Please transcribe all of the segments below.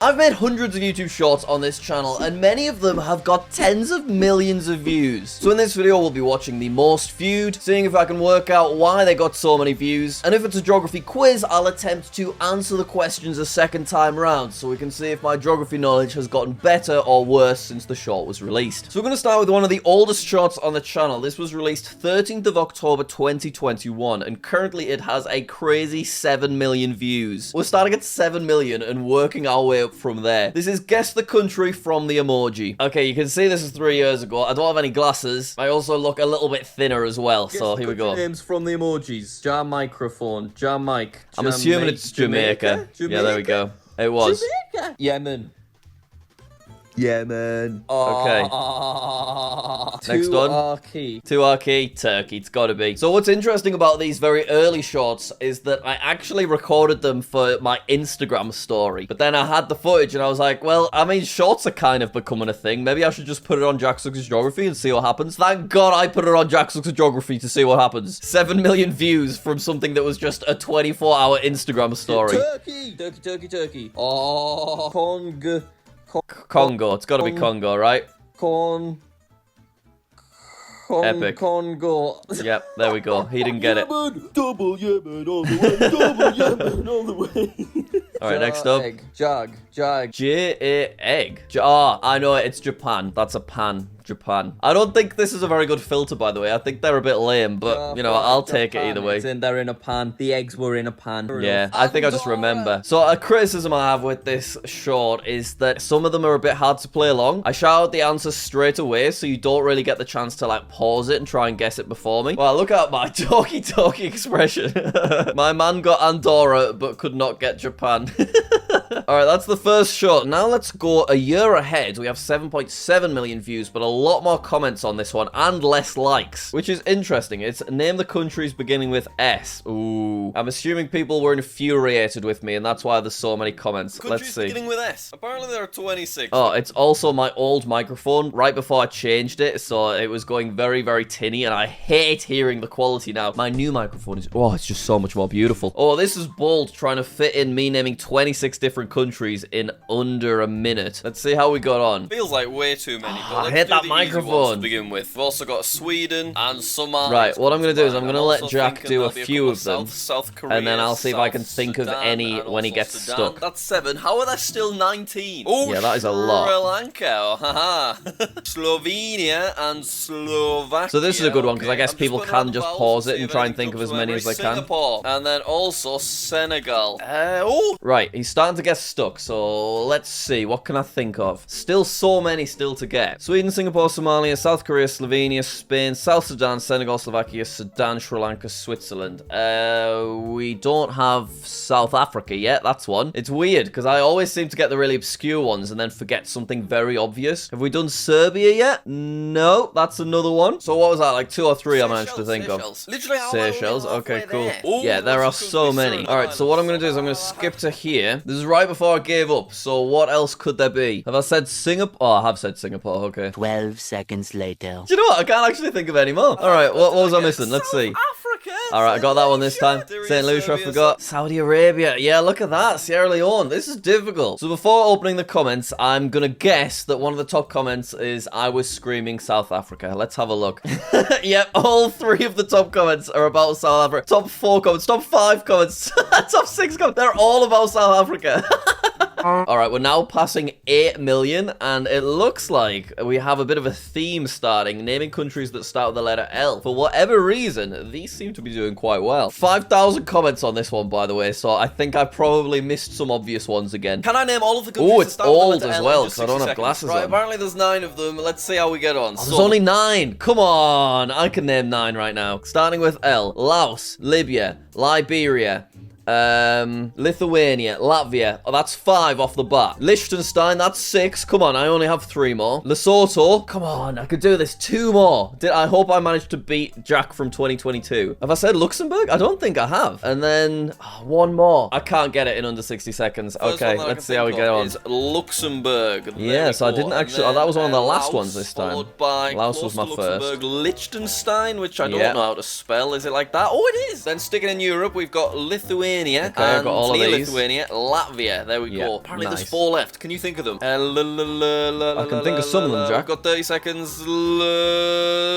I've made hundreds of YouTube shorts on this channel, and many of them have got tens of millions of views. So in this video, we'll be watching the most viewed, seeing if I can work out why they got so many views, and if it's a geography quiz, I'll attempt to answer the questions a second time round, so we can see if my geography knowledge has gotten better or worse since the short was released. So we're going to start with one of the oldest shorts on the channel. This was released 13th of October 2021, and currently it has a crazy 7 million views. We're starting at 7 million and working our way up from there. This is Guess the Country from the Emoji. Okay, you can see this is 3 years ago. I don't have any glasses. I also look a little bit thinner as well, so here we go. Names from the emojis. Jam microphone. Jam mic. I'm assuming it's Jamaica. Yeah, there we go. It was. Jamaica. Yemen. Yemen. Okay. Next one. Turkey. Turkey. It's gotta be. So what's interesting about these very early shorts is that I actually recorded them for my Instagram story. But then I had the footage and I was like, well, I mean, shorts are kind of becoming a thing. Maybe I should just put it on JackSucksAtGeography and see what happens. Thank God I put it on JackSucksAtGeography to see what happens. 7 million views from something that was just a 24-hour Instagram story. Turkey. Oh, Congo. It's got to be Congo, right? Epic. Congo. Yep, there we go. He didn't get it. Double Yemen all the way. Double Yemen all the way. All right, next up. Jag. Egg. I know it. It's Japan. That's a pan. Japan. I don't think this is a very good filter, by the way. I think they're a bit lame, but, you know, I'll take it either way. They're in a pan. The eggs were in a pan. Yeah, I think I just remember. So a criticism I have with this short is that some of them are a bit hard to play along. I shout out the answers straight away, so you don't really get the chance to, like, pause it and try and guess it before me. Well, look at my talkie expression. My man got Andorra, but could not get Japan. Alright, that's the first shot. Now let's go a year ahead. We have 7.7 million views, but a lot more comments on this one and less likes, which is interesting. It's name the countries beginning with S. Ooh. I'm assuming people were infuriated with me, and that's why there's so many comments. Let's see. Beginning with S. Apparently there are 26. Oh, it's also my old microphone right before I changed it, so it was going very, very tinny, and I hate hearing the quality now. My new microphone is, oh, it's just so much more beautiful. Oh, this is bold, trying to fit in me naming 26 different countries in under a minute. Let's see how we got on. Feels like way too many. But I hate that microphone. To begin with, we've also got Sweden and Somalia. Right, what I'm going to do is I'm going to let Jack do a few of them, South Korea, and then I'll see if I can think of any when he gets stuck. That's 7. How are there still 19? Oh, yeah, that is a lot. Sri Lanka, haha. Slovenia and Slovakia. So this is a good one, because I guess people can just pause it and try and think of as many as they can. Singapore, and then also Senegal. Right, he's starting to get stuck, so let's see, what can I think of? Still so many still to get. Sweden, Singapore, Somalia, South Korea, Slovenia, Spain, South Sudan, Senegal, Slovakia, Sudan, Sri Lanka, Switzerland. We don't have South Africa yet, that's one. It's weird, because I always seem to get the really obscure ones and then forget something very obvious. Have we done Serbia yet? No, that's another one. So what was that, like 2 or 3 I managed to think of? Seychelles, okay, cool. Yeah, there are so many. Alright, so what I'm going to do is I'm going to skip to here. This is right before I gave up, so what else could there be? Have I said Singapore? Oh, I have said Singapore, okay. 12 seconds later. Do you know what? I can't actually think of any more. Alright, what was I missing? Let's see. Alright, I got that one this time. St. Lucia, I forgot. Saudi Arabia. Yeah, look at that. Sierra Leone. This is difficult. So before opening the comments, I'm gonna guess that one of the top comments is I was screaming South Africa. Let's have a look. Yep, all 3 of the top comments are about South Africa. Top 4 comments, top 5 comments, top 6 comments. They're all about South Africa. Alright, we're now passing 8 million, and it looks like we have a bit of a theme starting, naming countries that start with the letter L. For whatever reason, these seem to be doing quite well. 5,000 comments on this one, by the way, so I think I probably missed some obvious ones again. Can I name all of the countries? Oh, it's old as well, because I don't have glasses on. Apparently there's 9 of them. Let's see how we get on. Oh, there's only 9. Come on, I can name 9 right now. Starting with L. Laos, Libya, Liberia, Lithuania, Latvia. Oh, that's 5 off the bat. Liechtenstein, that's 6. Come on, I only have 3 more. Lesotho. Come on, I could do this. 2 more. I hope I managed to beat Jack from 2022. Have I said Luxembourg? I don't think I have. And then 1 more. I can't get it in under 60 seconds. Okay, let's see how we get on. Is Luxembourg. Yeah, so I didn't actually. Oh, that was one of the last ones this time. Laos was my first. Liechtenstein, which I don't know how to spell. Is it like that? Oh, it is. Then sticking in Europe, we've got Lithuania. Lithuania, Okay, I and got all of near these. Lithuania, Latvia. There we Yeah, go. Apparently nice. there's 4 left. Can you think of them? I can think of some of them, Jack. I've got 30 seconds.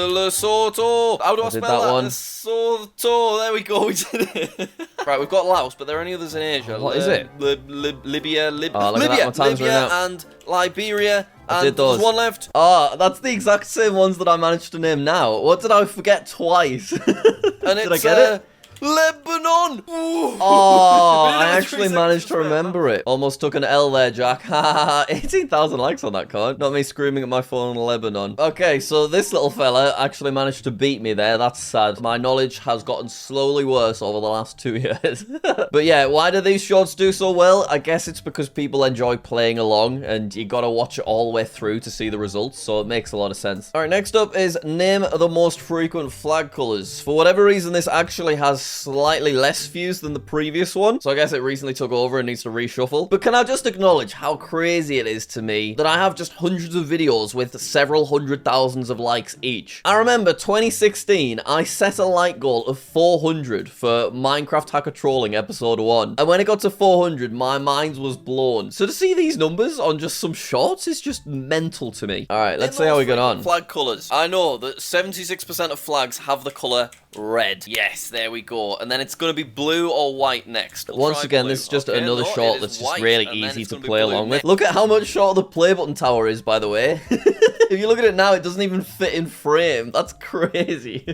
Lesotho. How do I did spell that one. Lesotho. There we go. We did it. Right, we've got Laos, but there are any others in Asia. What is it? Libya, Oh, look at that, my time's Libya, running out. and Liberia. I did And there's those. one left. Oh, that's the exact same ones that I managed to name now. What did I forget twice? And Did I it's get it? Lebanon. Ooh. Oh, We did it I with actually 3 managed to seconds as well. remember it. Almost took an L there, Jack. 18,000 likes on that card. Not me screaming at my phone in Lebanon. Okay, so this little fella actually managed to beat me there. That's sad. My knowledge has gotten slowly worse over the last 2 years. But yeah, why do these shorts do so well? I guess it's because people enjoy playing along and you gotta watch it all the way through to see the results, so it makes a lot of sense. All right, next up is name the most frequent flag colors. For whatever reason, this actually has slightly less views than the previous one, so I guess it recently took over and needs to reshuffle. But can I just acknowledge how crazy it is to me that I have just hundreds of videos with several hundred thousands of likes each. I remember 2016, I set a like goal of 400 for Minecraft Hacker Trolling episode 1, and when it got to 400, my mind was blown. So to see these numbers on just some shorts is just mental to me. All right, let's see how we get on. Flag colours. I know that 76% of flags have the colour red. Yes, there we go. And then it's going to be blue or white next. We'll Once try again, blue. this is just Okay, another no, short it that's is just white, really and then easy it's to gonna be play blue along with. next. Look at how much shorter the play button tower is, by the way. If you look at it now, it doesn't even fit in frame. That's crazy.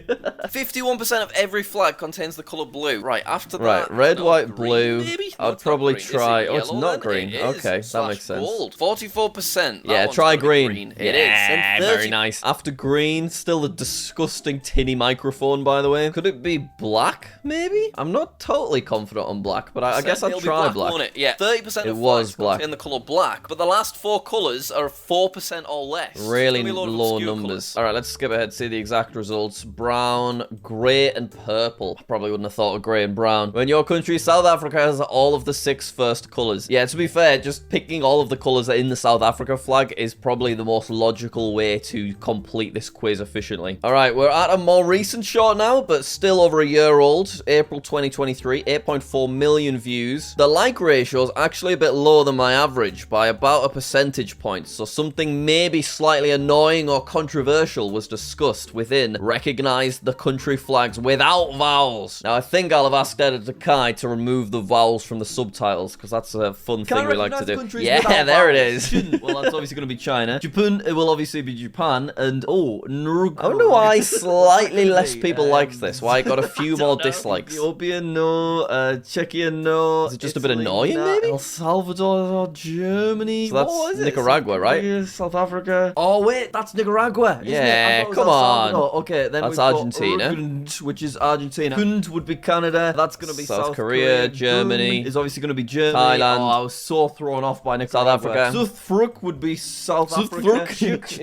51% of every flag contains the colour blue. Right, after that... Right, red, no, white, green, blue. maybe? No, I'd it's not probably green. Is it try... Oh, it's yellow not then? green. It is. Okay, that Slash makes sense. gold. 44%. Yeah, That try one's gonna be green. It is. And 30... Very nice. After green, still a disgusting tinny microphone, by the way. Could it be black, maybe? I'm not totally confident on black, but I guess I'll It'll be try black, black. won't it? Yeah, 30% It of was flags black. contain the colour black, but the last 4 colours are 4% or less. Really It's gonna be a load of low obscure numbers. colours. All right, let's skip ahead, see the exact results. Brown, grey, and purple. I probably wouldn't have thought of grey and brown. When your country, South Africa, has all of the 6 first colours. Yeah, to be fair, just picking all of the colours in the South Africa flag is probably the most logical way to complete this quiz efficiently. All right, we're at a more recent shot now, but still over a year old. April 2023, 8.4 million views. The like ratio is actually a bit lower than my average by about a percentage point, so something maybe slightly annoying or controversial was discussed within Recognize the country flags without vowels. Now, I think I'll have asked Editor Kai to remove the vowels from the subtitles, because that's a fun thing we like to do. Yeah, there it is. Well, that's obviously going to be China. Japan, it will obviously be Japan, and oh, I wonder why slightly less people liked this, why it got a few more dislikes. Ethiopia, no. Czechia, no. Is it just a bit annoying, maybe? El Salvador, Germany. So that's What was it? Nicaragua, right? Yeah, South Africa. Oh, wait, that's Nicaragua, isn't it? I Yeah, thought it was come El on. Salvador. Okay, then That's we've got Argentina. Urgent, which is Argentina. Kund would be Canada. That's going to be South South Korea, Korea. Germany. Dun is obviously going to be Germany. Thailand. Oh, I was so thrown off by Nicaragua. Africa. Suthruk would be South Africa. Suthruk. is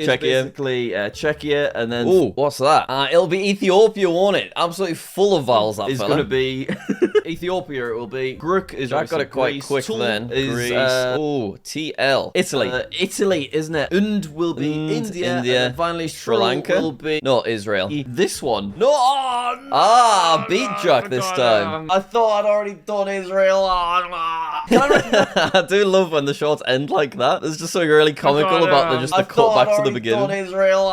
Czechia. basically Czechia, and then Ooh, what's that? it'll be Ethiopia, won't it? Absolutely full of vowels. That Is fella. gonna be Ethiopia. It will be Gruk. Is Jack got it quite Greece. quick Tul then. Is Greece. oh TL Italy. Italy, isn't it? Und will be India. And then finally Sri Lanka. will be No, Israel. this one. No, I beat Jack this time. I thought I'd already done Israel. I do love when the shorts end like that. There's just something really comical about the cutback to the beginning. Israel.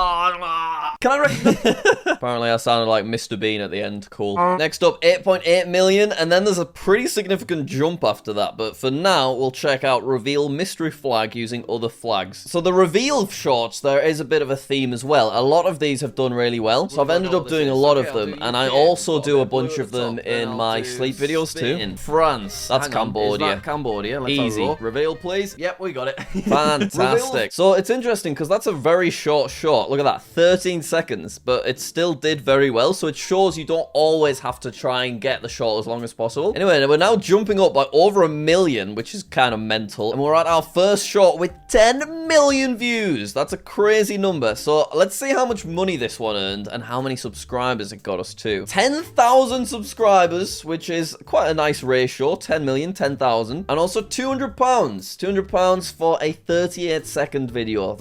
Can I Apparently I sounded like Mr. Bean at the end. Cool. Next up, 8.8 million, and then there's a pretty significant jump after that, but for now, we'll check out Reveal Mystery Flag using other flags. So the Reveal shorts, there is a bit of a theme as well. A lot of these have done really well, so I've ended up doing a lot of them, and I also do a bunch of them in my sleep videos too. In France. That's Hang on, Cambodia. Is that Cambodia? Let's have a Easy. look. Reveal, please. Yep, we got it. Fantastic. So it's interesting because that's a very short shot. Look at that, 13 seconds, but it still did very well. So it shows you don't always have to try and get the shot as long as possible. Anyway, we're now jumping up by over 1 million, which is kind of mental. And we're at our first shot with 10 million views. That's a crazy number. So let's see how much money this one earned and how many subscribers it got us to. 10,000 subscribers, which is quite a nice ratio. 10 million, 10,000. And also £200. £200 for a 38-second video.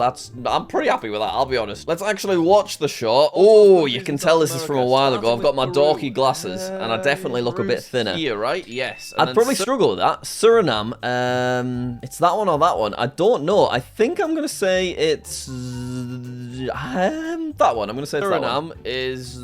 I'm pretty happy with that, I'll be honest. Let's actually watch the short. Oh, you can tell this is from a while ago. I've got my dorky glasses, and I definitely look a bit thinner. Here, right? Yes. I'd probably struggle with that. Suriname, it's that one or that one. I don't know. I think I'm going to say it's that one. I'm going to say it's that one. Suriname is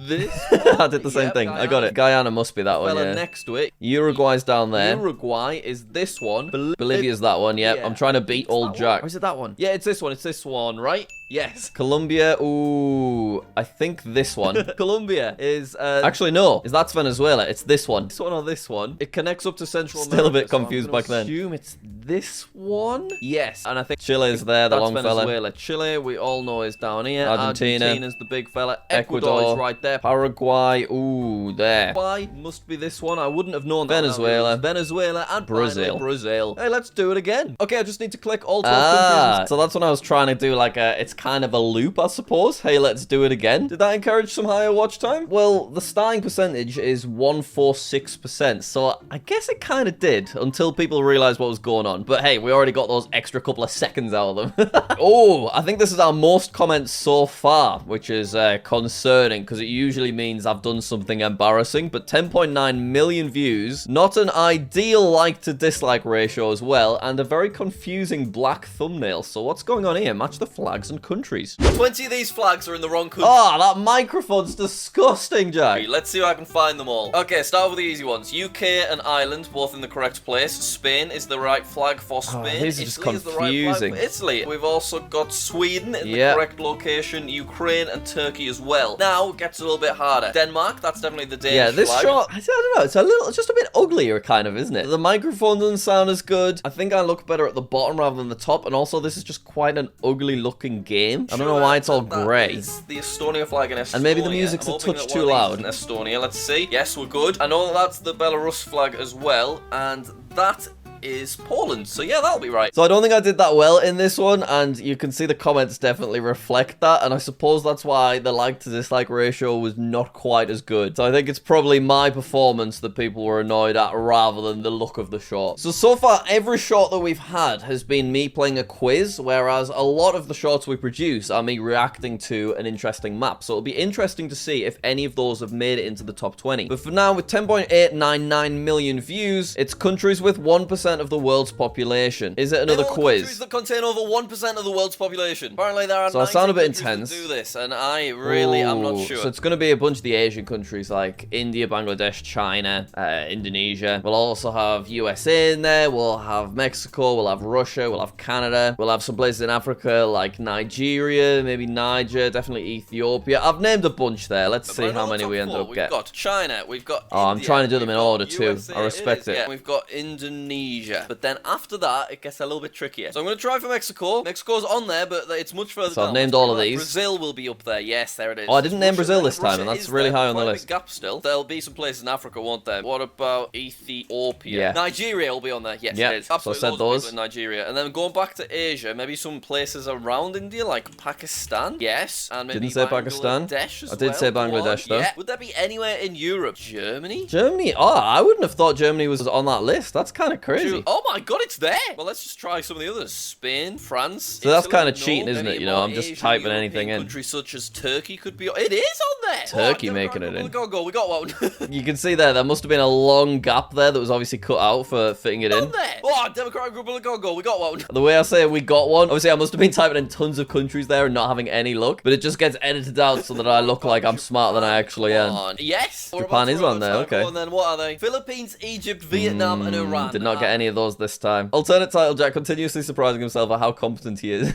this. I did the same thing. Guyana. I got it. Guyana must be that one, yeah. Next to it. Uruguay's down there. Uruguay is this one. Bolivia's that one, yep. Yeah. I'm trying to beat old Jack. Or is it that one? Yeah, it's this one. It's this one, right? Yes. Colombia, ooh, I think this one. Colombia is... Actually, no. That's Venezuela. It's this one. This one or this one? It connects up to Central America. Still a bit confused back then. I assume it's this one? Yes. And I think Chile is there, the long Venezuela. fella. Chile, we all know is down here. Argentina. Argentina's the big fella. Ecuador is right there. Paraguay, ooh, there. Paraguay must be this one. I wouldn't have known that. Venezuela. Venezuela and Brazil. Brazil. Hey, let's do it again. Okay, I just need to click all 12 countries. So that's when I was trying to do like it's kind of a loop, I suppose. Hey, let's do it again. Did that encourage some higher watch time? Well, the starting percentage is 146%, so I guess it kind of did until people realized what was going on. But hey, we already got those extra couple of seconds out of them. Oh, I think this is our most comments so far, which is concerning because it usually means I've done something embarrassing, but 10.9 million views, not an ideal like to dislike ratio as well, and a very confusing black thumbnail. So what's going on here? Match the flags and countries. 20 of these flags are in the wrong country. Oh, that microphone's disgusting, Jack. Let's see if I can find them all. Okay, start with the easy ones. UK and Ireland, both in the correct place. Spain is the right flag for Spain. These are just Italy is the right flag confusing. for Italy. We've also got Sweden in the correct location, Ukraine and Turkey as well. Now, it gets a little bit harder. Denmark, that's definitely the Danish Yeah, this flag. shot, I don't know, it's just a bit uglier kind of, isn't it? The microphone doesn't sound as good. I think I look better at the bottom rather than the top, and also this is just quite an ugly looking game. I don't know why it's all grey. It's the Estonia flag in Estonia. And maybe the music's a touch too loud. In Estonia, let's see. Yes, we're good. I know that's the Belarus flag as well, and that is Poland. So yeah, that'll be right. So I don't think I did that well in this one, and you can see the comments definitely reflect that, and I suppose that's why the like to dislike ratio was not quite as good. So I think it's probably my performance that people were annoyed at rather than the look of the short. So far, every short that we've had has been me playing a quiz, whereas a lot of the shorts we produce are me reacting to an interesting map. So it'll be interesting to see if any of those have made it into the top 20. But for now, with 10.899 million views, it's countries with 1% of the world's population. Is it another quiz? Countries that contain over 1% of the world's population. Apparently there are so I sound a bit 19 countries intense. that do this, and I really am not sure. So it's going to be a bunch of the Asian countries like India, Bangladesh, China, Indonesia. We'll also have USA in there. We'll have Mexico. We'll have Russia. We'll have Canada. We'll have some places in Africa like Nigeria, maybe Niger, definitely Ethiopia. I've named a bunch there. Let's see how many we ended up getting. We've got China. We've got India, I'm trying to do them in order too. USA, I respect it. Yeah, we've got Indonesia. But then after that, it gets a little bit trickier. So I'm going to try for Mexico. Mexico's on there, but it's much further So down. I've named all of these. Brazil will be up there. Yes, there it is. Oh, I didn't name Brazil this Russia time, and that's is really there. high on the Quite a list. big gap still. There'll be some places in Africa, won't there? What about Ethiopia? Yeah. Nigeria will be on there. Yes, Yeah, it is. so I Absolutely said loads of those. people in Nigeria. And then going back to Asia, maybe some places around India, like Pakistan. Yes. And maybe Didn't say Pakistan. Bangladesh as I did well. say Go on. Bangladesh, though. Yeah. Would there be anywhere in Europe? Germany? Germany? Oh, I wouldn't have thought Germany was on that list. That's kind of crazy. Oh my god, it's there! Well, let's just try some of the others. Spain, France. So that's Italy, kinda cheating, isn't it? You know, I'm just Asian, typing European anything in. Countries such as Turkey could be. It is on there. Turkey making it in. Go. We got one. You can see there must have been a long gap there that was obviously cut out for fitting it in. on there. Oh, Democratic Republic of Congo. We got one. The way I say we got one, obviously I must have been typing in tons of countries there and not having any luck, but it just gets edited out so that I look like I'm smarter than I actually am. Yes. Japan is on there, okay. And then what are they? Philippines, Egypt, Vietnam, and Iran. Did not get any of those this time. Alternate title, Jack continuously surprising himself at how competent he is.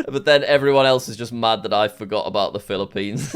But then everyone else is just mad that I forgot about the Philippines.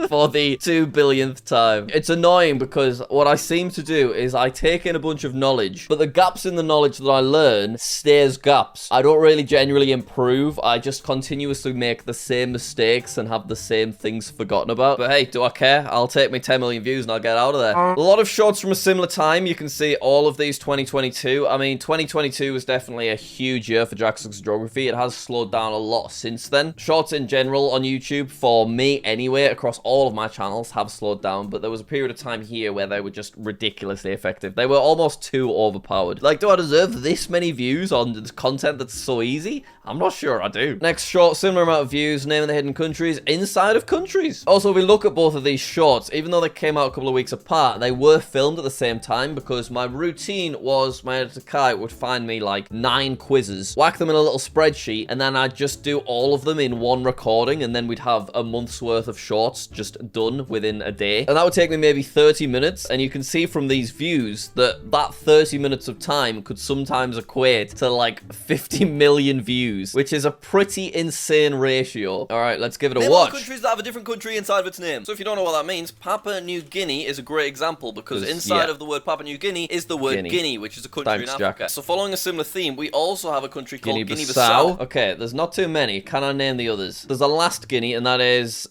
For the 2 billionth time. It's annoying because what I seem to do is I take in a bunch of knowledge, but the gaps in the knowledge that I learn stays gaps. I don't really genuinely improve. I just continuously make the same mistakes and have the same things forgotten about. But hey, do I care? I'll take my 10 million views and I'll get out of there. A lot of shorts from a similar time. You can see all of these 2022. I mean, 2022 was definitely a huge year for JackSucksAtGeography. It has slowed down a lot since then. Shorts in general on YouTube, for me anyway, across all all of my channels have slowed down, but there was a period of time here where they were just ridiculously effective. They were almost too overpowered. Like, do I deserve this many views on this content that's so easy? I'm not sure I do. Next short, similar amount of views, naming the hidden countries inside of countries. Also, if we look at both of these shorts, even though they came out a couple of weeks apart, they were filmed at the same time because my routine was my editor Kai would find me like 9 quizzes, whack them in a little spreadsheet, and then I'd just do all of them in one recording, and then we'd have a month's worth of shorts just done within a day. And that would take me maybe 30 minutes, and you can see from these views that that 30 minutes of time could sometimes equate to like 50 million views, which is a pretty insane ratio. All right, let's give it a Name watch. all the countries that have a different country inside of its name. So if you don't know what that means, Papua New Guinea is a great example because inside of the word Papua New Guinea is the word Guinea, which is a country in Africa. Jack. So following a similar theme, we also have a country called Guinea-Bissau. Okay, there's not too many. Can I name the others? There's a last Guinea, and that is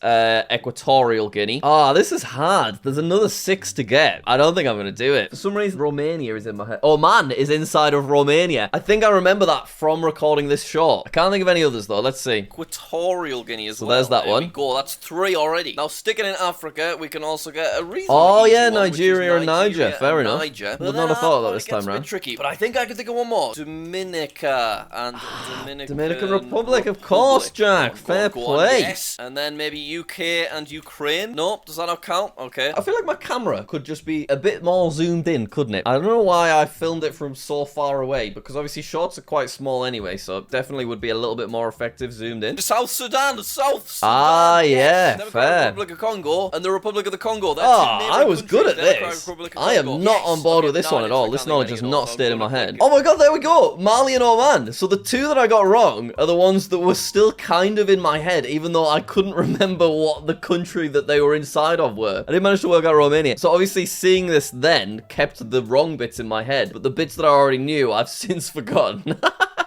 Equatorial Guinea. Ah, this is hard. There's another 6 to get. I don't think I'm gonna do it. For some reason, Romania is in my head. Oman is inside of Romania. I think I remember that from recording this short. I can't think of any others though. Let's see. Equatorial Guinea as well. So there's that there one. We go. That's 3 already. Now sticking in Africa, we can also get a reasonably easy one, Nigeria and Niger. Fair enough. Niger. Would not have thought of that this time It's a round. bit tricky, but I think I can think of one more. Dominica and Dominican Republic, of course, Jack. Fair play. Yes. And then maybe UK and Ukraine. Nope. Does that not count? Okay. I feel like my camera could just be a bit more zoomed in, couldn't it? I don't know why I filmed it from so far away, because obviously shorts are quite small anyway, so it definitely would be a little bit more effective zoomed in. South Sudan, the South Sudan. Ah, yeah, Democratic fair. Republic of Congo and the Republic of the Congo. I was good at this. I am not on board with this one at all. This knowledge has not stayed in my head. Oh my god, there we go. Mali and Oman. So the 2 that I got wrong are the ones that were still kind of in my head, even though I couldn't remember what the country that they were inside of were. I didn't manage to work out Romania. So obviously seeing this then kept the wrong bits in my head, but the bits that I already knew, I've since forgotten.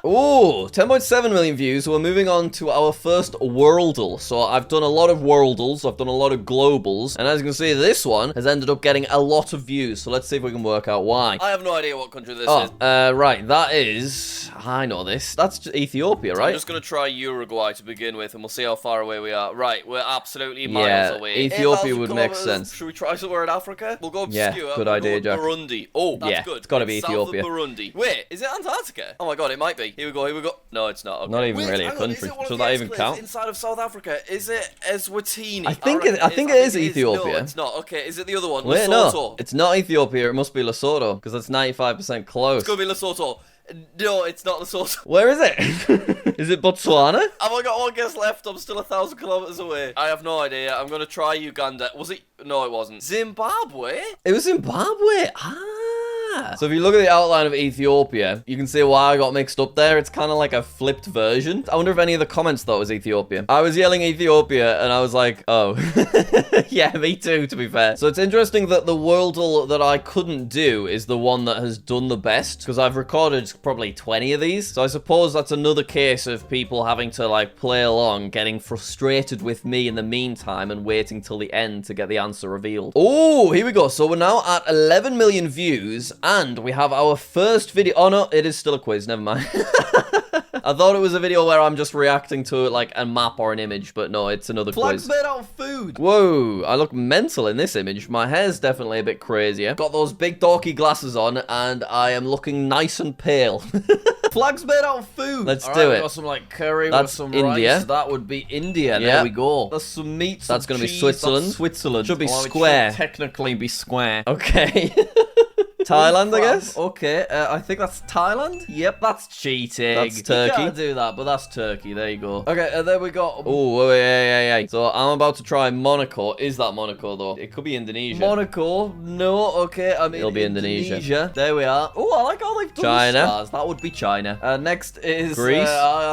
Ooh, 10.7 million views. So we're moving on to our first worldle. So I've done a lot of worldles, I've done a lot of globals, and as you can see, this one has ended up getting a lot of views. So let's see if we can work out why. I have no idea what country this is. Right, that is... I know this. That's just Ethiopia, right? I'm just going to try Uruguay to begin with, and we'll see how far away we are. Right, we're absolutely miles away. Ethiopia would make sense. Should we try somewhere in Africa? We'll go obscure. Yeah, good idea, Jack. Burundi. Oh, that's good. It's got to be Ethiopia. South of Burundi. Wait, is it Antarctica? Oh my god, it might be. Here we go, here we go. No, it's not. Okay. Not even really a country. Should that even count? Inside of South Africa, is it Eswatini? I think it is Ethiopia. No, it's not. Okay, is it the other one? Wait, Lesotho. no, it's not Ethiopia. It must be Lesotho because that's 95% close. It's gonna be Lesotho. No, it's not Lesotho. Where is it? Is it Botswana? Have I got one guess left? I'm still 1,000 kilometers away. I have no idea. I'm gonna try Uganda. Was it? No, it wasn't. Zimbabwe? It was Zimbabwe. So if you look at the outline of Ethiopia, you can see why I got mixed up there. It's kind of like a flipped version. I wonder if any of the comments thought it was Ethiopia. I was yelling Ethiopia, and I was like, oh. Yeah, me too, to be fair. So it's interesting that the worldle that I couldn't do is the one that has done the best, because I've recorded probably 20 of these. So I suppose that's another case of people having to, like, play along, getting frustrated with me in the meantime, and waiting till the end to get the answer revealed. Oh, here we go. So we're now at 11 million views, and we have our first video. Oh, no, it is still a quiz. Never mind. I thought it was a video where I'm just reacting to, like, a map or an image, but no, it's another Flags quiz. made out of food. Whoa, I look mental in this image. My hair's definitely a bit crazier. Got those big dorky glasses on, and I am looking nice and pale. Flags made out of food. Let's All do right, it. We got some, like, curry That's with some India. rice. That would be India. Yeah. There we go. That's some meat, That's going to be cheese, Switzerland. that's- Switzerland. Should be Well, it square. should technically be square. Okay. Thailand, I guess? Okay, I think that's Thailand. Yep, that's cheating. That's Turkey. You can't do that, but that's Turkey. There you go. Okay, there we go. Oh, wait. So I'm about to try Monaco. Is that Monaco, though? It could be Indonesia. Monaco? No, okay. I mean, It'll be Indonesia. There we are. Oh, I like how they've done China. the stars. That would be China. Next is Greece.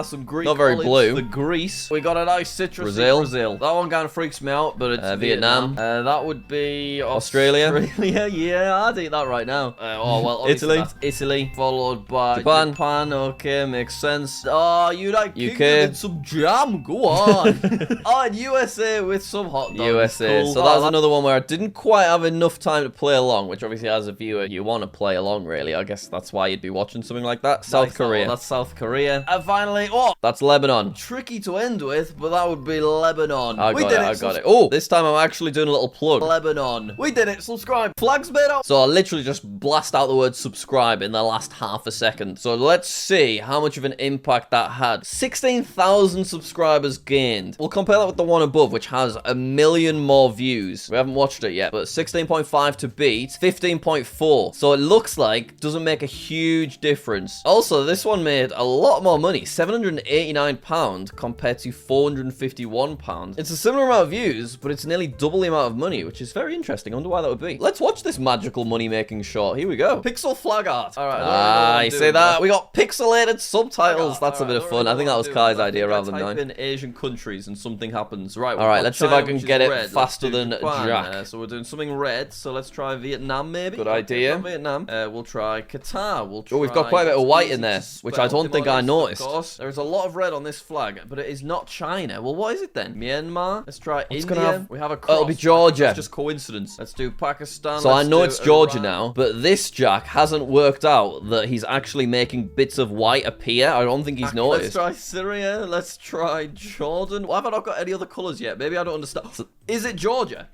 some Greek Not very olives blue. for Greece. We got a nice citrus. Brazil. That one kind of freaks me out, but it's Vietnam. That would be Australia. Yeah, I'd eat that right now. now? Obviously Italy. that's Italy, followed by Japan. Japan. Okay, makes sense. Oh, United UK. Kingdom with some jam. Go on. Oh, and USA with some hot dogs. USA. Cool. So that's another one where I didn't quite have enough time to play along, which obviously as a viewer, you want to play along, really. I guess that's why you'd be watching something like that. South Korea. That's South Korea. And finally, That's Lebanon. tricky to end with, but that would be Lebanon. I got it. Oh, this time I'm actually doing a little plug. Lebanon. We did it. Subscribe. Flags made up. So I literally just blast out the word subscribe in the last half a second. So let's see how much of an impact that had. 16,000 subscribers gained. We'll compare that with the one above, which has 1 million more views. We haven't watched it yet, but 16.5 to beat 15.4. So it looks like doesn't make a huge difference. Also, this one made a lot more money, £789 compared to £451. It's a similar amount of views, but it's nearly double the amount of money, which is very interesting. I wonder why that would be. Let's watch this magical money-making short. Here we go. Pixel flag art. All right. You say that? We got pixelated subtitles. That's a bit of fun. I think that was Kai's idea rather than mine. Type in Asian countries and something happens. Right. All right, let's see if I can get it faster than Jack. So we're doing something red. So let's try Vietnam, maybe. Good idea. Vietnam. We'll try Qatar. We've got quite a bit of white in there, which I don't think I noticed. Of course. There is a lot of red on this flag, but it is not China. Well, what is it then? Myanmar. Let's try India. We have a cross. It'll be Georgia. It's just coincidence. Let's do Pakistan. So I know it's Georgia now, but this Jack hasn't worked out that he's actually making bits of white appear. I don't think he's noticed. Let's try Syria. Let's try Jordan. Why have I not got any other colours yet? Maybe I don't understand. Is it Georgia?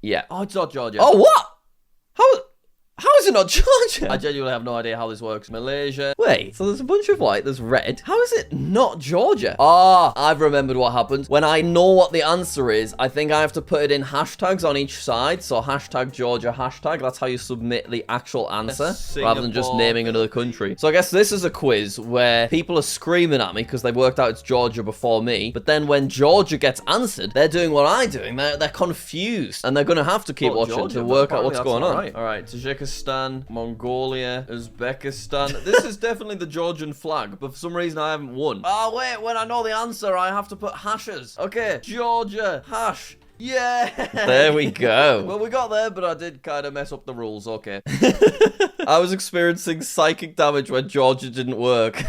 Yeah. Oh, it's not Georgia. Oh, what? How is it not Georgia? I genuinely have no idea how this works. Malaysia. Wait, so there's a bunch of white, there's red. How is it not Georgia? Ah, I've remembered what happens. When I know what the answer is, I think I have to put it in hashtags on each side. So hashtag Georgia, hashtag. That's how you submit the actual answer, rather than just naming another country. So I guess this is a quiz where people are screaming at me because they've worked out it's Georgia before me. But then when Georgia gets answered, they're doing what I'm doing. They're confused. And they're going to have to keep watching to work out what's going on. All right, Tajikistan, Mongolia, Uzbekistan. This is definitely the Georgian flag, but for some reason I haven't won. Oh, wait, when I know the answer, I have to put hashes. Okay, Georgia, hash. Yeah. There we go. Well, we got there, but I did kind of mess up the rules. Okay. I was experiencing psychic damage when Georgia didn't work.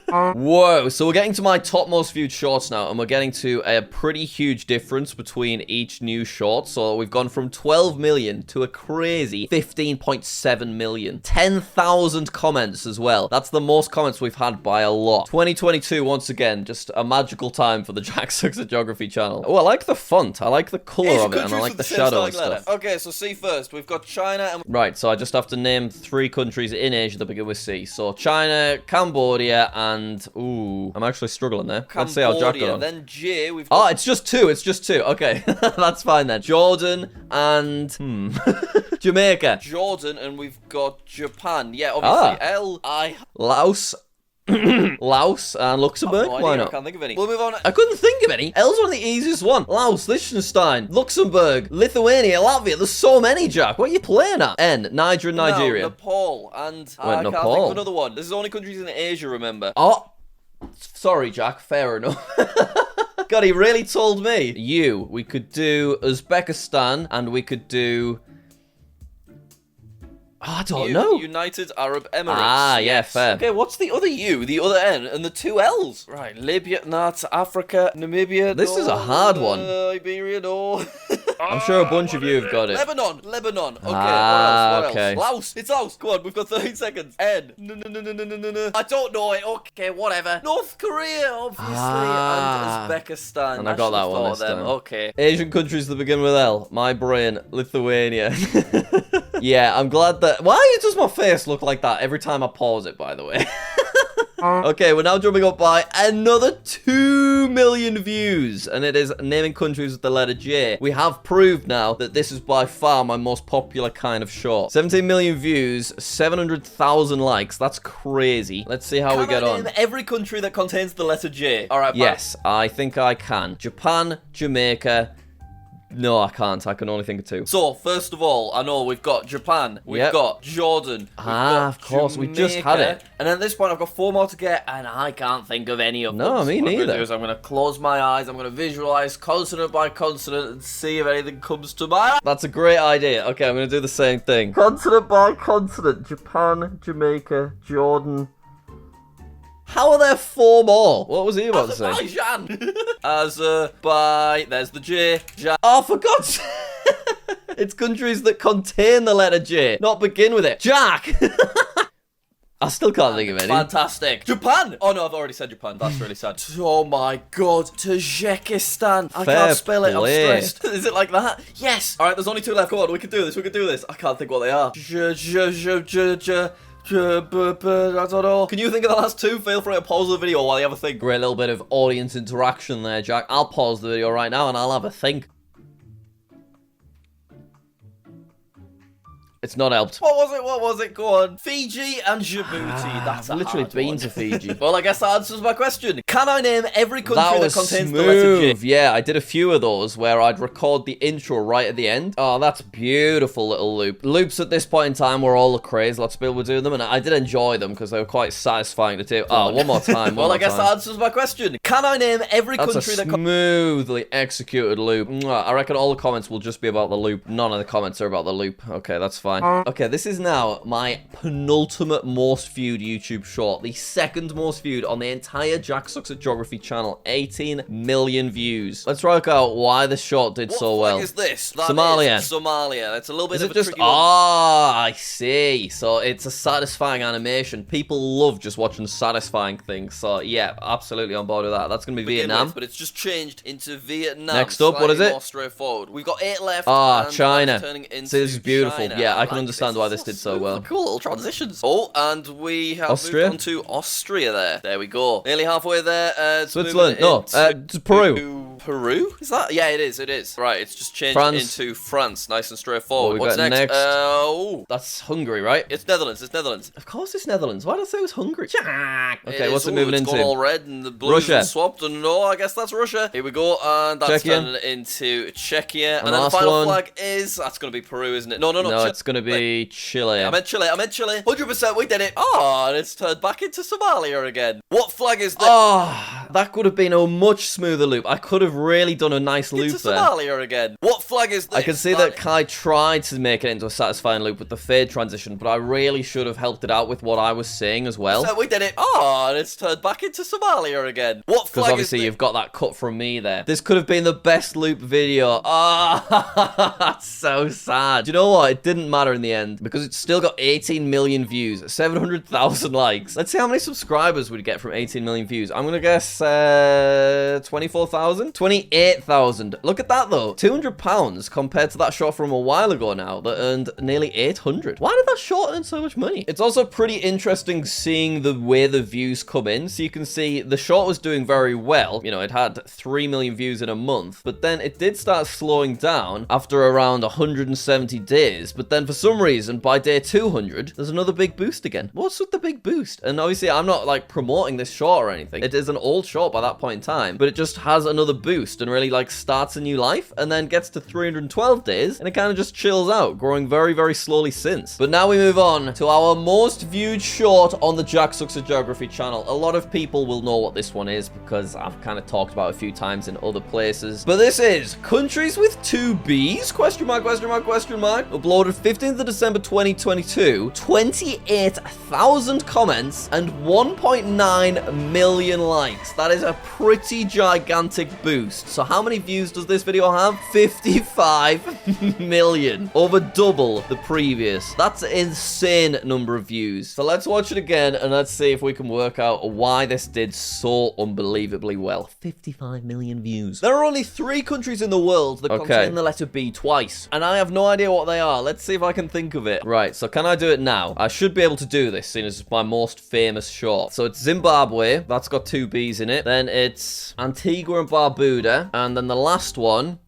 Whoa, so we're getting to my topmost viewed shorts now, and we're getting to a pretty huge difference between each new short. So we've gone from 12 million to a crazy 15.7 million. 10,000 comments as well. That's the most comments we've had by a lot. 2022, once again, just a magical time for the JackSucksAtGeography channel. Oh, I like the font. I like the colour of it, and I like the shadow and stuff. Okay, so C first. We've got China and... Right, so I just have to name 3 countries in Asia that begin with C. So China, Cambodia, and... Ooh, I'm actually struggling there. Let's see how Jack got on. Then J, we've got... Oh, it's just 2. It's just 2. Okay, that's fine then. Jordan and... Jamaica. Jordan, and we've got Japan. Yeah, obviously. L, I... Laos. Laos and Luxembourg. No idea, Why not? I can't think of any. We'll move on. I couldn't think of any. L's one of the easiest one. Laos, Liechtenstein, Luxembourg, Lithuania, Latvia. There's so many, Jack. What are you playing at? N, Niger and Nigeria. No, Nepal, and I can't think of another one. This is only countries in Asia, remember? Oh, sorry, Jack. Fair enough. God, he really told me. We could do Uzbekistan, and we could do... Oh, I don't know. United Arab Emirates. Ah, yeah, fair. Okay, what's the other U, the other N, and the 2 L's? Right, Libya, North Africa, Namibia. This is a hard one. Iberia, no. I'm sure a bunch of you have got it. Lebanon. Okay, what else? Laos. It's Laos. Come on, we've got 30 seconds. N. No. I don't know it. Okay, whatever. North Korea, obviously, and Uzbekistan. And I got that one this time. Okay. Asian countries that begin with L. My brain, Lithuania. Yeah, I'm glad that... Why does my face look like that every time I pause it, by the way? Okay, we're now jumping up by another 2 million views, and it is naming countries with the letter J. We have proved now that this is by far my most popular kind of short. 17 million views, 700,000 likes. That's crazy. Let's see how we get on. Can I name every country that contains the letter J? All right. Yes, I think I can. Japan, Jamaica, No, I can't. I can only think of 2. So, first of all, I know we've got Japan, we've got Jordan, we've got of course, we just had Jamaica, it. and at this point I've got 4 more to get, and I can't think of any of them. No, me What I'm neither. gonna do is I'm gonna close my eyes, I'm gonna visualize consonant by consonant and see if anything comes to mind. That's a great idea. Okay, I'm going to do the same thing. Continent by continent. Japan, Jamaica, Jordan. How are there 4 more? What was he about to say? Azerbaijan. Azerbaijan. There's the J. Oh, for God's sake. It's countries that contain the letter J, not begin with it. Jack! I still can't think of any. Fantastic. Japan! Oh no, I've already said Japan. That's really sad. Oh my god. Tajikistan. I can't spell it. I'm stressed. Is it like that? Yes. Alright, there's only 2 left. Come on, we can do this. We can do this. I can't think what they are. I don't know. Can you think of the last 2? Feel free to pause the video while you have a think. Great little bit of audience interaction there, Jack. I'll pause the video right now and I'll have a think. It's not helped. What was it? What was it? Go on. Fiji and Djibouti. That's I've literally been to Fiji. Well, I guess that answers my question. Can I name every country that contains the letter J? Yeah, I did a few of those where I'd record the intro right at the end. Oh, that's a beautiful little loop. Loops at this point in time were all the craze. Lots of people were doing them, and I did enjoy them because they were quite satisfying to do. Oh, one more time. Well, I guess that answers my question. Can I name every country that... That's a smoothly executed loop. I reckon all the comments will just be about the loop. None of the comments are about the loop. Okay, that's fine. Okay, this is now my penultimate most viewed YouTube short. The second most viewed on the entire Jack Sucks at Geography channel. 18 million views. Let's work out why this short did so well. What is this? That Somalia. Is Somalia. That's a little bit Is of it a just... tricky one. Ah, I see. So it's a satisfying animation. People love just watching satisfying things. So yeah, absolutely on board with that. That's going to be Vietnam. But it's just changed into Vietnam. Next up, what is it? More straightforward. We've got 8 left. Ah, and China. Turning into See, this is beautiful. China. Yeah, I can understand why this did so well. Cool little transitions. Oh, and we have Austria? moved on to Austria there. There we go. Nearly halfway there. Switzerland. No, to Peru. Peru? Is that? Yeah, it is. It is. Right, it's just changed France. into France. Nice and straightforward. What we got next? Oh, That's Hungary, right? it's Netherlands. It's Netherlands. Of course it's Netherlands. Why did I say it was Hungary? Jack! Okay, what's is. it moving It's into? gone all red and the blues Russia. are swapped. And no, I guess that's Russia. Here we go. And that's Czechia. turning into Czechia. And then the last final one. flag is... That's going to be Peru, isn't it? No, No, it's going to be Chile. I meant Chile. 100%, we did it. Oh, and it's turned back into Somalia again. What flag is this? Oh, that could have been a much smoother loop. I could have really done a nice loop Into there. Somalia again. What flag is this? I can see that Kai tried to make it into a satisfying loop with the fade transition, but I really should have helped it out with what I was saying as well. So we did it. Oh, and it's turned back into Somalia again. What flag Because obviously is you've got that cut from me there. This could have been the best loop video. Ah, that's so sad. Do you know what? It didn't matter in the end because it's still got 18 million views, 700,000 likes. Let's see how many subscribers we'd get from 18 million views. I'm going to guess 24,000? 28,000. Look at that though. £200 compared to that short from a while ago now that earned nearly 800. Why did that short earn so much money? It's also pretty interesting seeing the way the views come in. So you can see the short was doing very well. You know, it had 3 million views in a month, but then it did start slowing down after around 170 days. But then for some reason, by day 200, there's another big boost again. What's with the big boost? And obviously, I'm not like promoting this short or anything. It is an old short by that point in time, but it just has another boost and really like starts a new life and then gets to 312 days and it kind of just chills out, growing very, very slowly since. But now we move on to our most viewed short on the Jack Sucks at Geography channel. A lot of people will know what this one is because I've kind of talked about it a few times in other places. But this is countries with 2 B's? Question mark, question mark, question mark. Uploaded 15th of December 2022. 28,000 comments and 1.9 million likes. That is a pretty gigantic boost. So how many views does this video have? 55 million. Over double the previous. That's an insane number of views. So let's watch it again and let's see if we can work out why this did so unbelievably well. 55 million views. There are only 3 countries in the world that contain the letter B twice. And I have no idea what they are. Let's see if I can think of it. Right, so can I do it now? I should be able to do this, seeing as it's my most famous short. So it's Zimbabwe. That's got 2 B's in it. Then it's Antigua and Barbuda. And then the last one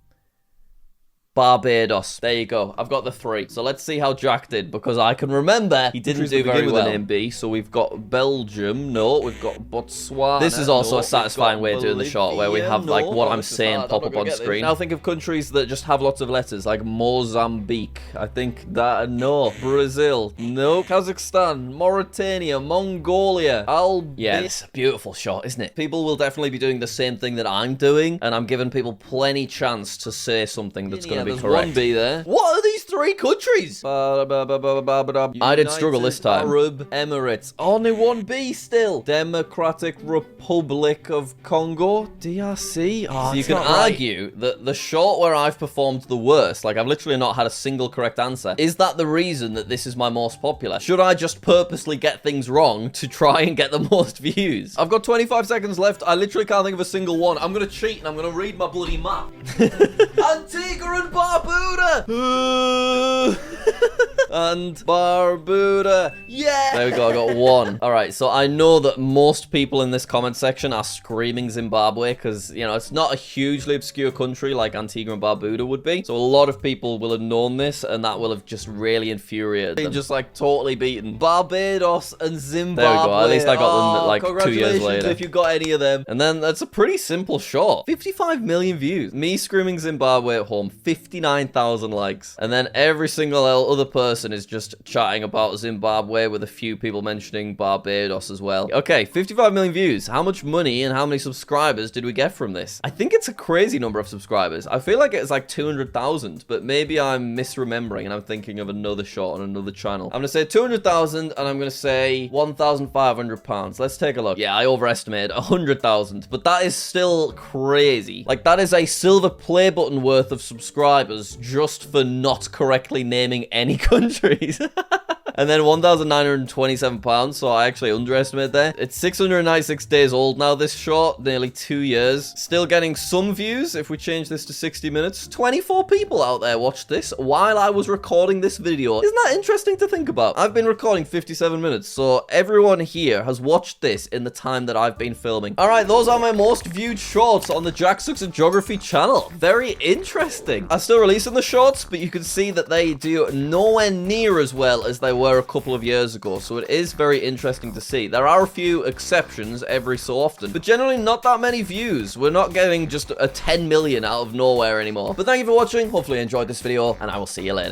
Barbados. There you go. I've got the 3. So let's see how Jack did, because I can remember he didn't do very well. Name B. So we've got Belgium. No, we've got Botswana. This is also a satisfying way of doing the shot, where we have like what I'm saying pop up on screen. Now think of countries that just have lots of letters, like Mozambique. I think that, no. Brazil. No. Kazakhstan. Mauritania. Mongolia. Yeah, it's a beautiful shot, isn't it? People will definitely be doing the same thing that I'm doing, and I'm giving people plenty chance to say something that's going to be correct. One B there. What are these 3 countries? I did struggle this time. Arab Emirates. Only 1B still. Democratic Republic of Congo. DRC. Oh, so you can argue that the short where I've performed the worst, like I've literally not had a single correct answer, is that the reason that this is my most popular? Should I just purposely get things wrong to try and get the most views? I've got 25 seconds left. I literally can't think of a single one. I'm gonna cheat and I'm gonna read my bloody map. Antigua and Barbuda. And Barbuda. Yeah. There we go. I got 1. All right. So I know that most people in this comment section are screaming Zimbabwe because, you know, it's not a hugely obscure country like Antigua and Barbuda would be. So a lot of people will have known this, and that will have just really infuriated them. Just like totally beaten. Barbados and Zimbabwe. There we go. At least I got them like 2 years later. If you got any of them. And then that's a pretty simple shot. 55 million views. Me screaming Zimbabwe at home. 59,000 likes. And then every single other person is just chatting about Zimbabwe, with a few people mentioning Barbados as well. Okay, 55 million views. How much money and how many subscribers did we get from this? I think it's a crazy number of subscribers. I feel like it's like 200,000, but maybe I'm misremembering and I'm thinking of another shot on another channel. I'm gonna say 200,000, and I'm gonna say £1,500. Let's take a look. Yeah, I overestimated 100,000, but that is still crazy. Like, that is a silver play button worth of subscribers just for not correctly naming any countries. And then £1,927, so I actually underestimated there. It's 696 days old now, this short, nearly 2 years. Still getting some views. If we change this to 60 minutes, 24 people out there watched this while I was recording this video. Isn't that interesting to think about? I've been recording 57 minutes, so everyone here has watched this in the time that I've been filming. All right, those are my most viewed shorts on the JackSucksAtGeography channel. Very interesting. I'm still releasing the shorts, but you can see that they do nowhere near as well as they were a couple of years ago, so it is very interesting to see. There are a few exceptions every so often, but generally not that many views. We're not getting just a 10 million out of nowhere anymore. But thank you for watching. Hopefully you enjoyed this video, and I will see you later.